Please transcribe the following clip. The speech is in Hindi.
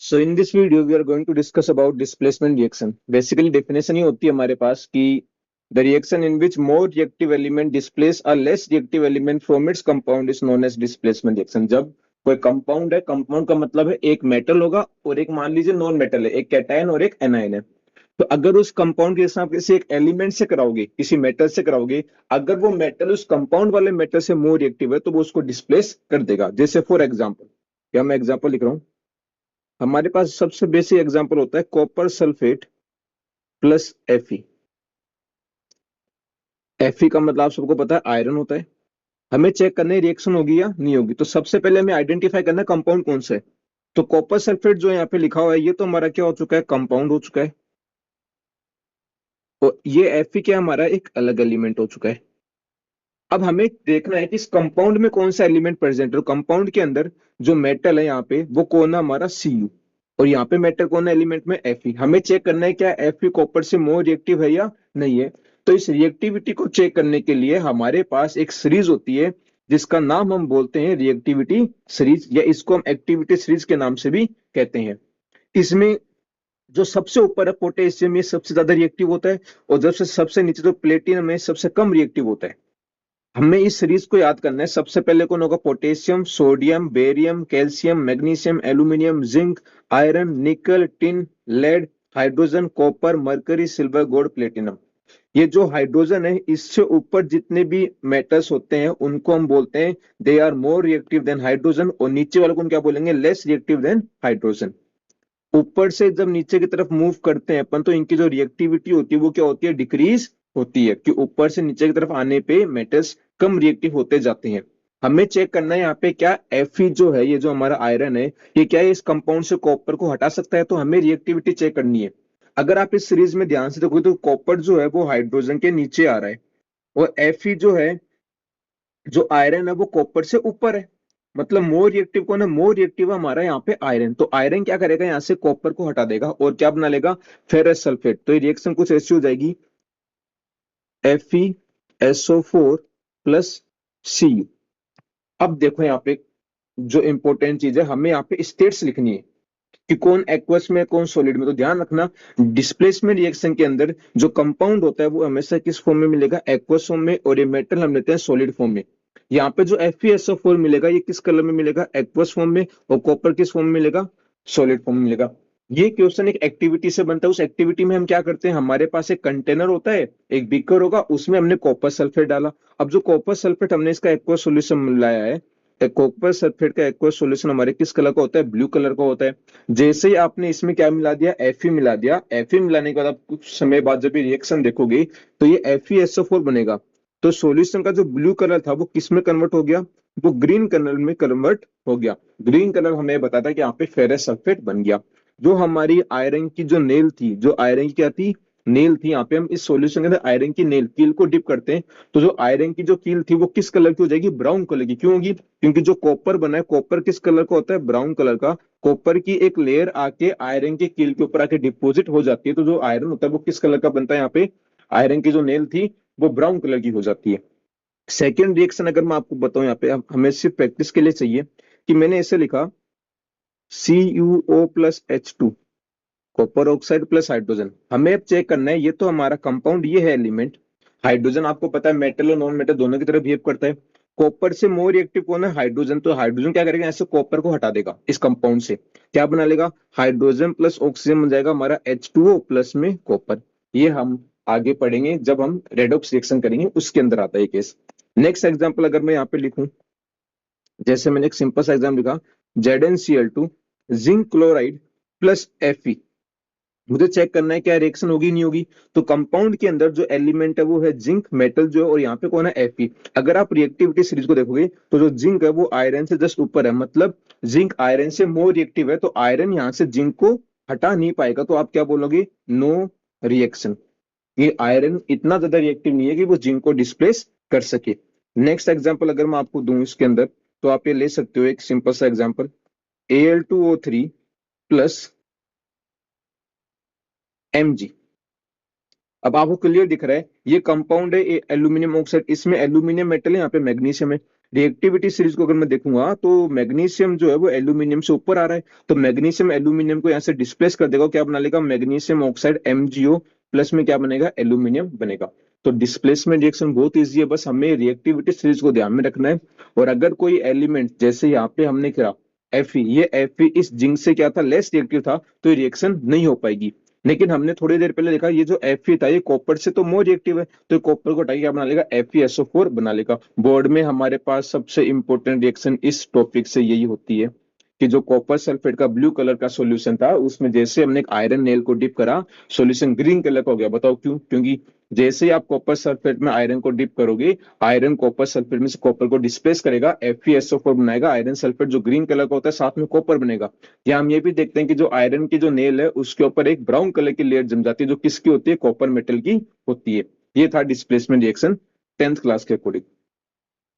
So in this video, we are going to discuss about displacement reaction. Basically, definition ये होती है हमारे पास कि the reaction in which more reactive element displace a less reactive element from its compound is known as displacement reaction. जब कोई कंपाउंड है, कंपाउंड का मतलब है एक मेटल होगा और एक मान लीजिए नॉन मेटल है, एक कैटायन और एक एनायन है। तो अगर उस कंपाउंड के साथ किसी एक एलिमेंट से कराओगे, किसी मेटल से कराओगे, अगर वो मेटल उस कंपाउंड वाले मेटल से मोर रिएक्टिव है तो वो उसको डिस्प्लेस कर देगा। जैसे फॉर एग्जांपल, या मैं एग्जांपल लिख रहा हूं, हमारे पास सबसे बेसिक एग्जांपल होता है copper sulphate plus Fe। Fe का मतलब आप सबको पता है आयरन होता है। हमें चेक करना है रिएक्शन होगी या नहीं होगी। तो सबसे पहले हमें आइडेंटिफाई करना है कंपाउंड कौन सा है। तो कॉपर सल्फेट जो यहाँ पे लिखा हुआ है ये तो हमारा क्या हो चुका है, कंपाउंड हो चुका है। और ये Fe क्या हमारा एक अलग एलिमेंट हो चुका है। अब हमें देखना है कि इस कंपाउंड में कौन सा एलिमेंट प्रेजेंट है। कंपाउंड के अंदर जो मेटल है यहाँ पे वो कौन है, हमारा Cu। और यहाँ पे मेटल कौन है एलिमेंट में, Fe। हमें चेक करना है क्या Fe कॉपर से मोर रिएक्टिव है या नहीं है। तो इस रिएक्टिविटी को चेक करने के लिए हमारे पास एक सीरीज होती है जिसका नाम हम बोलते हैं रिएक्टिविटी सीरीज, या इसको हम एक्टिविटी सीरीज के नाम से भी कहते हैं। इसमें जो सबसे ऊपर है पोटेशियम, ये सबसे ज्यादा रिएक्टिव होता है, और जब से सबसे नीचे जो प्लेटिनम है सबसे कम रिएक्टिव होता है। हमें इस सीरीज को याद करना है। सबसे पहले कौन होगा, potassium, sodium, barium, calcium, magnesium, aluminium, zinc, iron, nickel, tin, lead, hydrogen, copper, mercury, silver, gold, platinum. ये जो हाइड्रोजन है इससे ऊपर जितने भी मेटल्स होते हैं उनको हम बोलते हैं they are more reactive than hydrogen, और नीचे वाले को हम क्या बोलेंगे, लेस रिएक्टिव देन हाइड्रोजन। ऊपर से जब नीचे की तरफ मूव करते हैं अपन तो इनकी जो रिएक्टिविटी होती है वो क्या होती है, डिक्रीज होती है, कि ऊपर से नीचे की तरफ आने पे मेटल्स कम रिएक्टिव होते जाते हैं। हमें चेक करना है यहाँ पे क्या Fe जो है, ये जो हमारा आयरन है, ये क्या है इस कंपाउंड से कॉपर को हटा सकता है। तो हमें रिएक्टिविटी चेक करनी है। अगर आप इस सीरीज में ध्यान से देखोगे तो कॉपर जो है वो हाइड्रोजन के नीचे आ रहा है, और Fe जो है, जो आयरन है वो कॉपर से ऊपर है। मतलब मोर रिएक्टिव कौन है, मोर रिएक्टिव हमारा यहाँ पे आयरन। तो आयरन क्या करेगा, यहाँ से कॉपर को हटा देगा और क्या बना लेगा, फेरस सल्फेट। तो ये रिएक्शन कुछ ऐसी हो जाएगी, FeSO4 प्लस Cu। अब देखो यहाँ पे जो इंपॉर्टेंट चीज है, हमें यहाँ पे स्टेट्स लिखनी है कि कौन एक्वस में कौन सॉलिड में। तो ध्यान रखना, डिस्प्लेसमेंट रिएक्शन के अंदर जो कंपाउंड होता है वो हमेशा किस फॉर्म में मिलेगा, एक्वस फॉर्म में, और ये मेटल हम लेते हैं सॉलिड फॉर्म में। यहाँ पे जो FeSO4 मिलेगा ये किस कलर में मिलेगा, एक्वस फॉर्म में, और कॉपर किस फॉर्म में मिलेगा, सॉलिड फॉर्म में मिलेगा। ये क्वेश्चन एक एक्टिविटी से बनता है। उस एक्टिविटी में हम क्या करते हैं, हमारे पास एक कंटेनर होता है, एक बीकर होगा, उसमें हमने कॉपर सल्फेट डाला। अब जो कॉपर सल्फेट हमने इसका एक्वस सॉल्यूशन मिलाया है, कॉपर सल्फेट का एक्वस सॉल्यूशन हमारे किस कलर का होता है, ब्लू कलर का होता है। जैसे ही आपने इसमें क्या मिला दिया, Fe मिला दिया। Fe मिलाने के बाद आप कुछ समय बाद जब ये रिएक्शन देखोगे तो ये FeSO4 बनेगा। तो सॉल्यूशन का जो ब्लू कलर था वो किस में कन्वर्ट हो गया, वो ग्रीन कलर में कन्वर्ट हो गया। ग्रीन कलर हमें बताता है कि यहाँ पे फेरस सल्फेट बन गया। जो हमारी आयरन की जो नेल थी, जो आयरन की क्या थी, नेल थी, यहाँ पे हम इस सॉल्यूशन के अंदर आयरन की नेल कील को डिप करते हैं। तो जो आयरन की जो कील थी वो किस कलर की हो जाएगी, ब्राउन कलर की। क्यों होगी, क्योंकि जो कॉपर बना है, कॉपर किस कलर का होता है, ब्राउन कलर का। कॉपर की एक लेयर आके आयरन के कील के ऊपर आके डिपोजिट हो जाती है, तो जो आयरन होता है वो किस कलर का बनता है, यहाँ पे आयरन की जो नेल थी वो ब्राउन कलर की हो जाती है। सेकेंड रिएक्शन अगर मैं आपको बताऊं, यहाँ पे हमें सिर्फ प्रैक्टिस के लिए चाहिए कि मैंने ऐसे लिखा CuO plus H2, copper oxide plus hydrogen. हमें अब चेक करना है, ये तो हमारा कंपाउंड ये है एलिमेंट। हाइड्रोजन आपको पता है मेटल और नॉन मेटल दोनों की तरह बिहेव करता है। कॉपर से मोर रिएक्टिव कौन है, हाइड्रोजन। तो हाइड्रोजन क्या करेगा, ऐसे कॉपर को हटा देगा इस कंपाउंड से, क्या बना लेगा, हाइड्रोजन प्लस ऑक्सीजन बन जाएगा हमारा H2O प्लस में कॉपर। ये हम आगे पढ़ेंगे जब हम रेडॉक्स रिएक्शन करेंगे, उसके अंदर आता है केस। नेक्स्ट एग्जांपल अगर मैं यहाँ पे लिखूं, जैसे मैंने एक सिंपल सा एग्जाम लिखा, ZnCl2 zinc chloride plus Fe। मुझे चेक करना है क्या रिएक्शन होगी नहीं होगी। तो कंपाउंड के अंदर जो एलिमेंट है वो है जिंक मेटल जो है, और यहाँ पे कौन है, Fe। अगर आप रिएक्टिविटी सीरीज को देखोगे तो जो जिंक है वो आयरन से जस्ट ऊपर है, मतलब जिंक आयरन से मोर रिएक्टिव है। तो आयरन यहाँ से जिंक को हटा नहीं पाएगा, तो आप क्या बोलोगे, नो रिएक्शन। ये आयरन इतना ज्यादा रिएक्टिव नहीं है कि वो जिंक को डिस्प्लेस कर सके। नेक्स्ट एग्जाम्पल अगर मैं आपको दूं इसके अंदर, तो आप ये ले सकते हो एक सिंपल सा एग्जाम्पल, Al2O3 प्लस Mg। अब आपको क्लियर दिख रहा है ये कंपाउंड है एल्यूमिनियम ऑक्साइड, इसमें एल्यूमिनियम मेटल है, यहाँ पे मैग्नीशियम है। रिएक्टिविटी सीरीज को अगर मैं देखूंगा तो मैग्नीशियम जो है वो एल्यूमिनियम से ऊपर आ रहा है, तो मैग्नीशियम एल्यूमिनियम को यहाँ से डिस्प्लेस कर देगा, क्या बना लेगा, मैग्नीशियम ऑक्साइड MgO प्लस में क्या बनेगा, एल्यूमिनियम बनेगा। तो डिस्प्लेसमेंट रिएक्शन बहुत ईजी है, बस हमें रिएक्टिविटी सीरीज को ध्यान में रखना है। और अगर कोई एलिमेंट जैसे यहाँ पे हमने क्या Fe, ये Fe इस जिंक से क्या था, लेस रिएक्टिव था, तो ये रिएक्शन नहीं हो पाएगी। लेकिन हमने थोड़ी देर पहले देखा ये जो Fe था ये कॉपर से तो मोर रिएक्टिव है, तो कॉपर को हटाके क्या बना लेगा, FeSO4 बना लेगा। बोर्ड में हमारे पास सबसे इंपॉर्टेंट रिएक्शन इस टॉपिक से यही होती है कि जो कॉपर सल्फेट का ब्लू कलर का सॉल्यूशन था उसमें जैसे हमने एक आयरन नेल को डिप करा, सॉल्यूशन ग्रीन कलर का हो गया। बताओ क्यों? क्योंकि जैसे ही आप कॉपर सल्फेट में आयरन को डिप करोगे, आयरन कॉपर सल्फेट में से कॉपर को डिस्प्लेस करेगा, FeSO4 बनाएगा, आयरन सल्फेट जो ग्रीन कलर का होता है साथ में कॉपर बनेगा। या हम ये भी देखते हैं कि जो आयरन की जो नेल है उसके ऊपर एक ब्राउन कलर की लेयर जम जाती है, जो किसकी होती है, कॉपर मेटल की होती है। ये था डिस्प्लेसमेंट रिएक्शन 10th क्लास के अकॉर्डिंग।